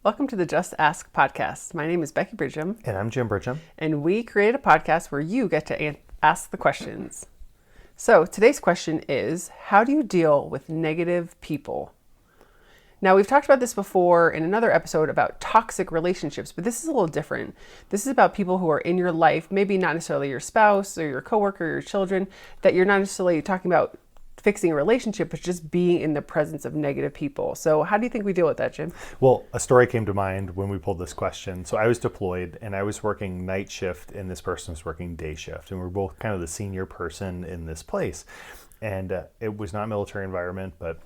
Welcome to the Just Ask podcast. My name is Becky Bridgham. And I'm Jim Bridgham. And we create a podcast where you get to ask the questions. So today's question is, how do you deal with negative people? Now, we've talked about this before in another episode about toxic relationships, but this is a little different. This is about people who are in your life, maybe not necessarily your spouse or your coworker or your children, that you're not necessarily talking about fixing a relationship, but just being in the presence of negative people. So how do you think we deal with that, Jim? Well, a story came to mind when we pulled this question. So I was deployed and I was working night shift and this person was working day shift. And we're both kind of the senior person in this place. And it was not a military environment, but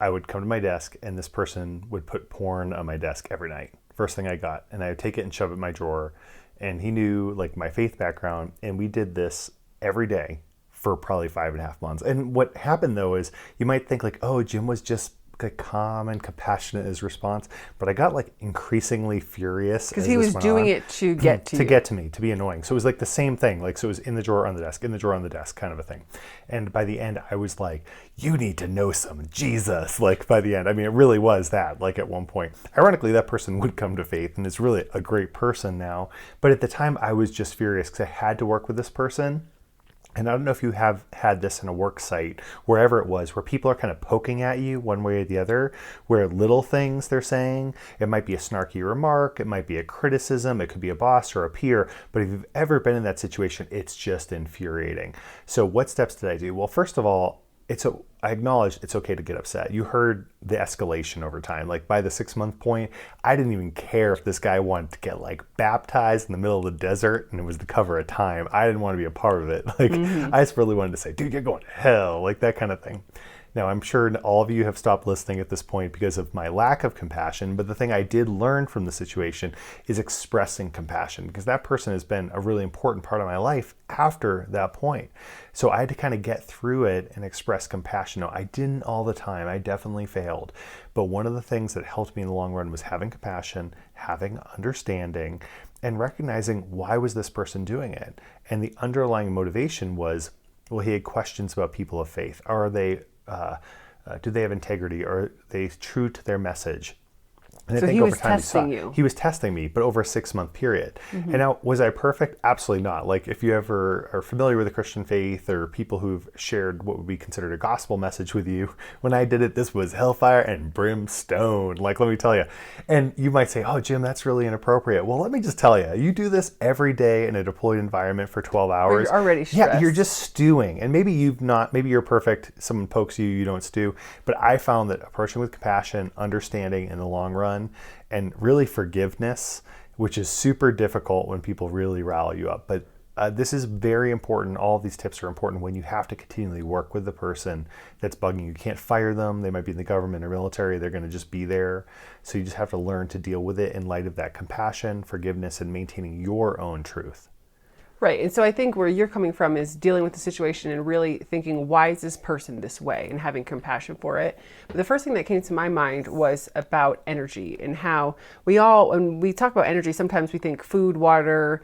I would come to my desk and this person would put porn on my desk every night. First thing I got. And I would take it and shove it in my drawer. And he knew like my faith background. And we did this every day for probably 5.5 months. And what happened though is you might think like, oh, Jim was just like calm and compassionate in his response, but I got like increasingly furious because he was doing it to get to to you. get to me, to be annoying. So it was like the same thing. Like, so it was in the drawer on the desk, in the drawer on the desk kind of a thing. And by the end I was like, you need to know some Jesus. Like by the end, I mean, it really was that, like at one point. Ironically, that person would come to faith and is really a great person now. But at the time I was just furious because I had to work with this person. And I don't know if you have had this in a work site, wherever it was, where people are kind of poking at you one way or the other, where little things they're saying, it might be a snarky remark, it might be a criticism, it could be a boss or a peer, but if you've ever been in that situation, it's just infuriating. So what steps did I do? Well, first of all, I acknowledge it's okay to get upset. You heard the escalation over time. Like by the 6-month point, I didn't even care if this guy wanted to get like baptized in the middle of the desert and it was the cover of Time. I didn't want to be a part of it. Like I just really wanted to say, dude, you're going to hell, like that kind of thing. Now, I'm sure all of you have stopped listening at this point because of my lack of compassion, but the thing I did learn from the situation is expressing compassion, because that person has been a really important part of my life after that point. So I had to kind of get through it and express compassion. Now, I didn't all the time. I definitely failed. But one of the things that helped me in the long run was having compassion, having understanding, and recognizing why was this person doing it. And the underlying motivation was, well, he had questions about people of faith. Do they have integrity? Are they true to their message? And So I think he over was time testing you. He was testing me, but over a 6-month period. And now, was I perfect? Absolutely not. Like if you ever are familiar with the Christian faith or people who've shared what would be considered a gospel message with you, when I did it, this was hellfire and brimstone. Like, let me tell you. And you might say, oh, Jim, that's really inappropriate. Well, let me just tell you, you do this every day in a deployed environment for 12 hours. You're already stressed. Yeah, you're just stewing. And maybe maybe you're perfect. Someone pokes you, you don't stew. But I found that approaching with compassion, understanding in the long run, and really forgiveness, which is super difficult when people really rile you up. But this is very important. All of these tips are important when you have to continually work with the person that's bugging you. You can't fire them. They might be in the government or military. They're going to just be there. So you just have to learn to deal with it in light of that compassion, forgiveness, and maintaining your own truth. Right. And so I think where you're coming from is dealing with the situation and really thinking, why is this person this way, and having compassion for it. But the first thing that came to my mind was about energy, and how when we talk about energy, sometimes we think food, water,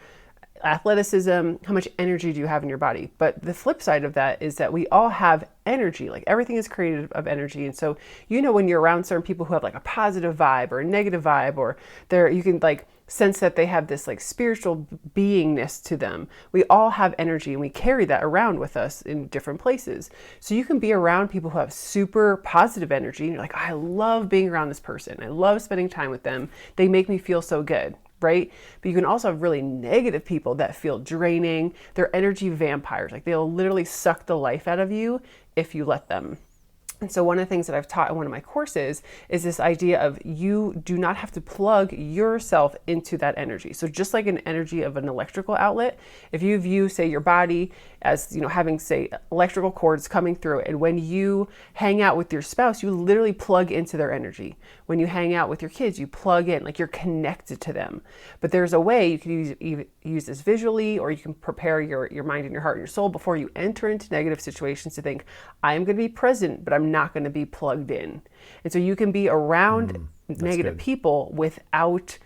athleticism, how much energy do you have in your body? But the flip side of that is that we all have energy. Like everything is created of energy. And so, when you're around certain people who have like a positive vibe or a negative vibe, or you can like sense that they have this like spiritual beingness to them. We all have energy and we carry that around with us in different places. So you can be around people who have super positive energy and you're like, I love being around this person. I love spending time with them. They make me feel so good. Right? But you can also have really negative people that feel draining. They're energy vampires. Like they'll literally suck the life out of you if you let them. And so one of the things that I've taught in one of my courses is this idea of you do not have to plug yourself into that energy. So just like an energy of an electrical outlet, if you view, say, your body as, having, say, electrical cords coming through it, and when you hang out with your spouse, you literally plug into their energy. When you hang out with your kids, you plug in, like you're connected to them. But there's a way you can use this visually, or you can prepare your mind and your heart and your soul before you enter into negative situations to think, I am going to be present, but I'm not going to be plugged in. And so you can be around negative people without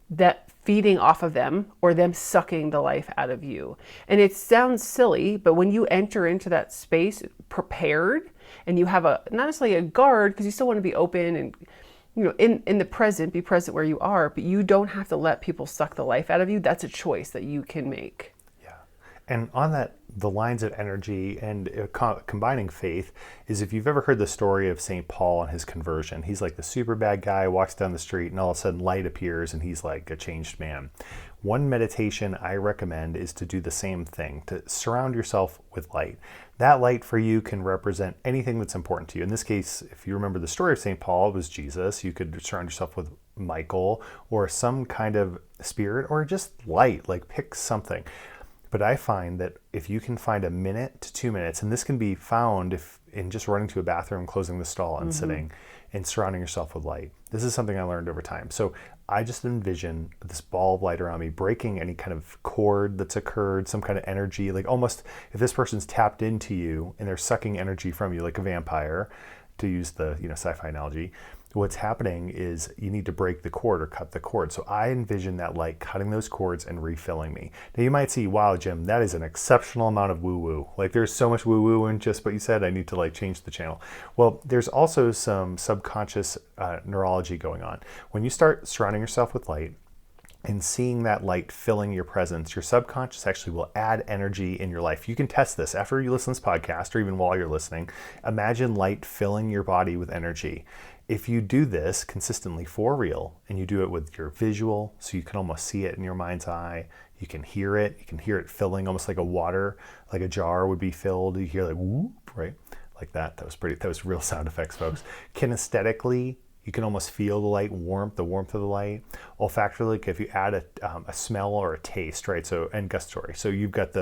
that feeding off of them or them sucking the life out of you. And it sounds silly, but when you enter into that space prepared and you have not necessarily a guard, because you still want to be open and in the present, be present where you are, but you don't have to let people suck the life out of you. That's a choice that you can make. Yeah. And on that, the lines of energy and combining faith is, if you've ever heard the story of St. Paul and his conversion, he's like the super bad guy, walks down the street, and all of a sudden light appears and he's like a changed man. One meditation I recommend is to do the same thing, to surround yourself with light. That light for you can represent anything that's important to you. In this case, if you remember the story of St. Paul, it was Jesus. You could surround yourself with Michael or some kind of spirit, or just light, like pick something. But I find that if you can find a minute to 2 minutes, and this can be found if in just running to a bathroom, closing the stall and sitting and surrounding yourself with light. This is something I learned over time. So I just envision this ball of light around me, breaking any kind of cord that's occurred, some kind of energy, like almost if this person's tapped into you and they're sucking energy from you like a vampire, to use the sci-fi analogy. What's happening is you need to break the cord or cut the cord. So I envision that light cutting those cords and refilling me. Now you might see, wow, Jim, that is an exceptional amount of woo-woo. Like there's so much woo-woo in just what you said, I need to like change the channel. Well, there's also some subconscious neurology going on. When you start surrounding yourself with light, and seeing that light filling your presence, your subconscious actually will add energy in your life. You can test this after you listen to this podcast, or even while you're listening. Imagine light filling your body with energy. If you do this consistently for real, and you do it with your visual, so you can almost see it in your mind's eye, you can hear it filling almost like a water, like a jar would be filled. You hear like whoop, right? Like that. That was real sound effects, folks. Kinesthetically, you can almost feel the light warmth, the warmth of the light. Olfactorily, if you add a smell or a taste, right? So, and gustatory. So you've got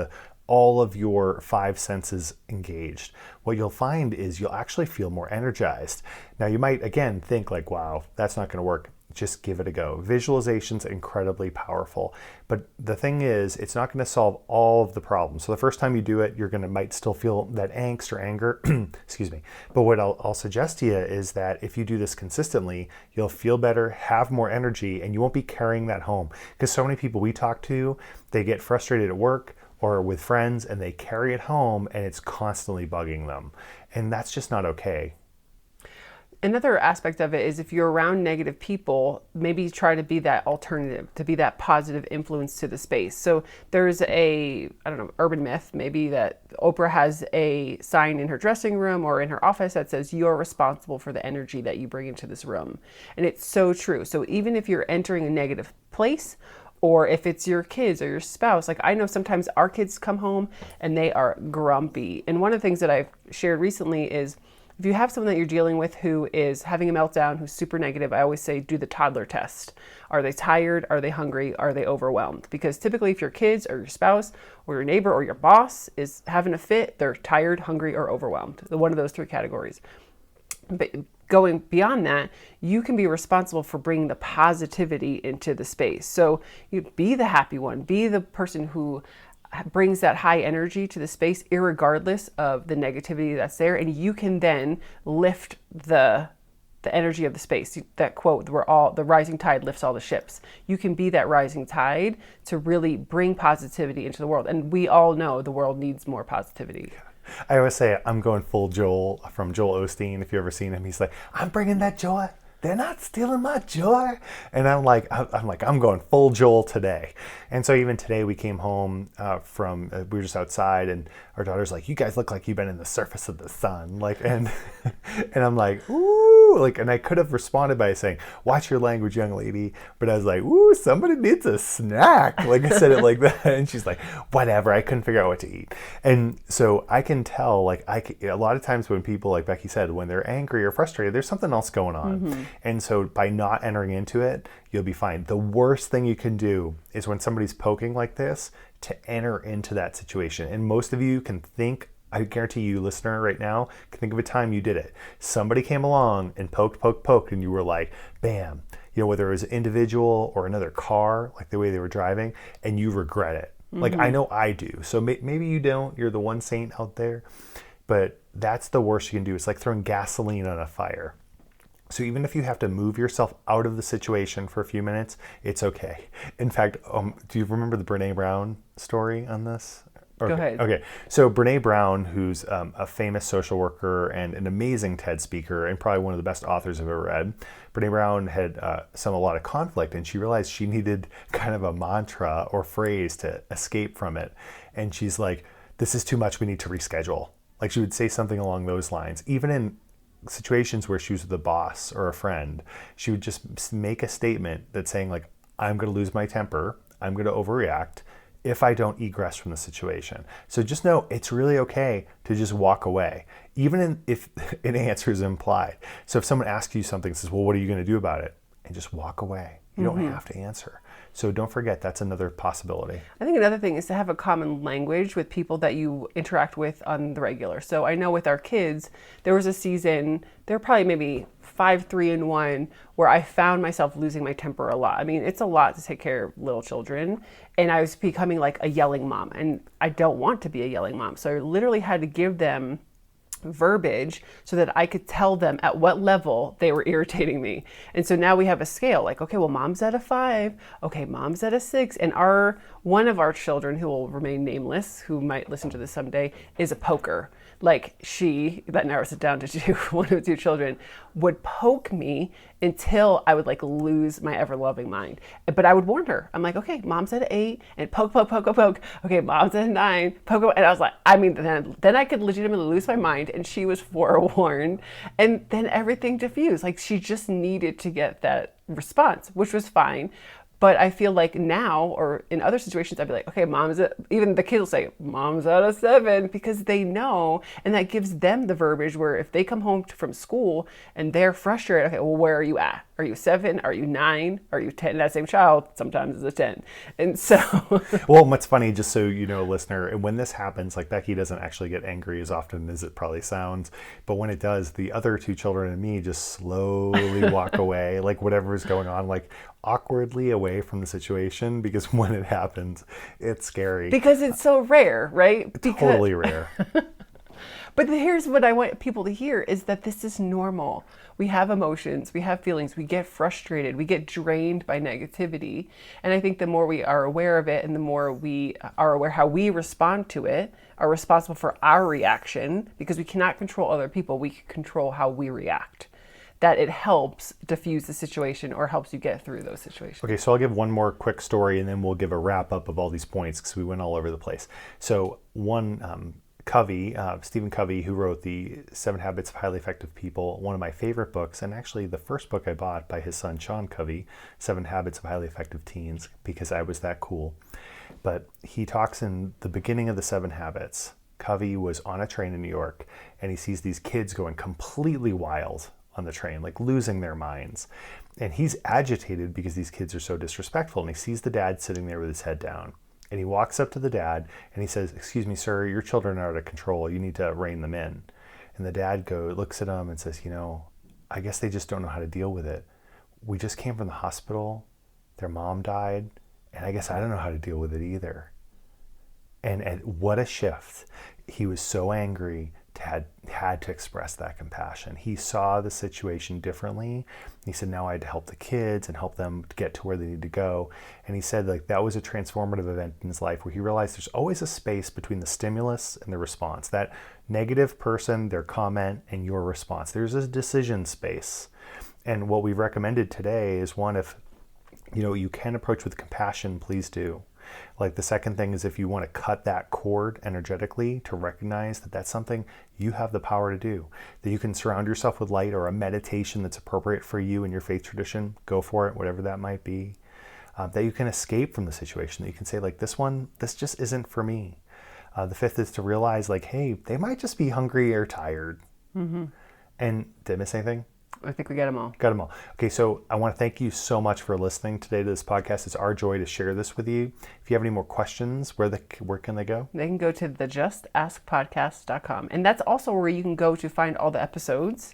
all of your 5 senses engaged. What you'll find is you'll actually feel more energized. Now you might, again, think like, wow, that's not gonna work. Just give it a go. Visualization's incredibly powerful. But the thing is, it's not gonna solve all of the problems. So the first time you do it, might still feel that angst or anger, excuse me. But what I'll suggest to you is that if you do this consistently, you'll feel better, have more energy, and you won't be carrying that home. Because so many people we talk to, they get frustrated at work or with friends, and they carry it home, and it's constantly bugging them. And that's just not okay. Another aspect of it is if you're around negative people, maybe try to be that alternative, to be that positive influence to the space. So there's urban myth, maybe that Oprah has a sign in her dressing room or in her office that says, you're responsible for the energy that you bring into this room. And it's so true. So even if you're entering a negative place, or if it's your kids or your spouse, like I know sometimes our kids come home and they are grumpy. And one of the things that I've shared recently is, if you have someone that you're dealing with who is having a meltdown, who's super negative, I always say do the toddler test. Are they tired? Are they hungry? Are they overwhelmed? Because typically if your kids or your spouse or your neighbor or your boss is having a fit, they're tired, hungry, or overwhelmed. One of those 3 categories. But going beyond that, you can be responsible for bringing the positivity into the space. So you be the happy one, be the person who brings that high energy to the space, irregardless of the negativity that's there, and you can then lift the energy of the space. That quote, the rising tide lifts all the ships. You can be that rising tide to really bring positivity into the world, and we all know the world needs more positivity. I always say I'm going full Joel from Joel Osteen. If you've ever seen him, he's like, I'm bringing that joy. They're not stealing my joy. And I'm going full Joel today. And so even today we came home we were just outside, and our daughter's like, you guys look like you've been in the surface of the sun. And I'm like, ooh, and I could have responded by saying, watch your language, young lady. But I was like, ooh, somebody needs a snack. I said it like that. And she's like, whatever. I couldn't figure out what to eat. And so I can tell, a lot of times when people, like Becky said, when they're angry or frustrated, there's something else going on. Mm-hmm. And so by not entering into it, you'll be fine. The worst thing you can do is when somebody's poking like this, to enter into that situation. And most of you can think, I guarantee you, listener, right now, can think of a time you did it. Somebody came along and poked, and you were like, bam. Whether it was an individual or another car, like the way they were driving, and you regret it. Mm-hmm. I know I do. So maybe you don't. You're the one saint out there. But that's the worst you can do. It's like throwing gasoline on a fire. So even if you have to move yourself out of the situation for a few minutes, it's okay. In fact, do you remember the Brene Brown story on this? Okay. Go ahead. Okay. So Brene Brown, who's a famous social worker and an amazing TED speaker and probably one of the best authors I've ever read, Brene Brown had a lot of conflict, and she realized she needed kind of a mantra or phrase to escape from it. And she's like, this is too much. We need to reschedule. Like she would say something along those lines. Even in situations where she was with a boss or a friend, she would just make a statement that's saying like, I'm going to lose my temper. I'm going to overreact if I don't egress from the situation. So just know it's really okay to just walk away, even if an answer is implied. So if someone asks you something and says, well, what are you going to do about it? And just walk away. You don't have to answer. So don't forget, that's another possibility. I think another thing is to have a common language with people that you interact with on the regular. So I know with our kids, there was a season, there were probably maybe 5, 3, and 1, where I found myself losing my temper a lot. I mean, it's a lot to take care of little children. And I was becoming like a yelling mom. And I don't want to be a yelling mom. So I literally had to give them verbiage so that I could tell them at what level they were irritating me. And so now we have a scale like, okay, well, mom's at a 5. Okay, mom's at a 6. And one of our children, who will remain nameless, who might listen to this someday, is a poker. Like that narrows it down to 2, 1 of 2 children, would poke me until I would like lose my ever loving mind. But I would warn her. I'm like, okay, mom's at an 8, and poke. Okay, mom's at a 9, poke. And I was like, I mean, then I could legitimately lose my mind, and she was forewarned. And then everything diffused. Like she just needed to get that response, which was fine. But I feel like now, or in other situations, I'd be like, okay, even the kids will say, mom's at a 7, because they know, and that gives them the verbiage where if they come home from school and they're frustrated, okay, well, where are you at? Are you 7? Are you 9? Are you 10? That same child sometimes is a 10. And so... Well, what's funny, just so you know, listener, and when this happens, like Becky doesn't actually get angry as often as it probably sounds, but when it does, the other 2 children and me just slowly walk away, like whatever is going on, like awkwardly away from the situation, because when it happens, it's scary. Because it's so rare, right? Totally rare. But here's what I want people to hear is that this is normal. We have emotions, we have feelings, we get frustrated, we get drained by negativity. And I think the more we are aware of it and the more we are aware how we respond to it, are responsible for our reaction, because we cannot control other people, we can control how we react. That it helps diffuse the situation or helps you get through those situations. Okay, so I'll give one more quick story and then we'll give a wrap up of all these points because we went all over the place. So Stephen Covey, who wrote the 7 Habits of Highly Effective People, one of my favorite books, and actually the first book I bought by his son, Sean Covey, 7 Habits of Highly Effective Teens, because I was that cool. But he talks in the beginning of the 7 Habits. Covey was on a train in New York and he sees these kids going completely wild on the train, like losing their minds. And he's agitated because these kids are so disrespectful. And he sees the dad sitting there with his head down. And he walks up to the dad and he says, "Excuse me, sir, your children are out of control. You need to rein them in." And the dad looks at him and says, I guess they just don't know how to deal with it. We just came from the hospital. Their mom died. And I guess I don't know how to deal with it either. And what a shift. He was so angry, had to express that compassion. He saw the situation differently. He said, now I had to help the kids and help them get to where they need to go. And he said like that was a transformative event in his life where he realized there's always a space between the stimulus and the response. That negative person, their comment, and your response. There's a decision space. And what we've recommended today is one, if you can approach with compassion, please do. Like the second thing is if you want to cut that cord energetically, to recognize that that's something you have the power to do, that you can surround yourself with light or a meditation that's appropriate for you and your faith tradition, go for it, whatever that might be, that you can escape from the situation, that you can say like this just isn't for me. The fifth is to realize like, hey, they might just be hungry or tired. Mm-hmm. And did I miss anything? I think we got them all. Got them all. Okay, so I want to thank you so much for listening today to this podcast. It's our joy to share this with you. If you have any more questions, where can they go? They can go to thejustaskpodcast.com. And that's also where you can go to find all the episodes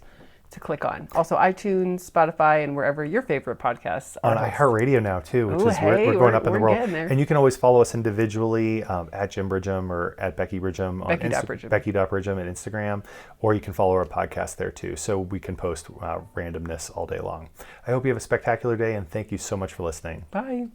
to click on. Also iTunes, Spotify, and wherever your favorite podcasts are. On iHeartRadio now too, which is we're going up in the world. And you can always follow us individually at Jim Bridgham or at Becky Bridgham on Becky.Bridgham on Instagram, or you can follow our podcast there too. So we can post randomness all day long. I hope you have a spectacular day and thank you so much for listening. Bye.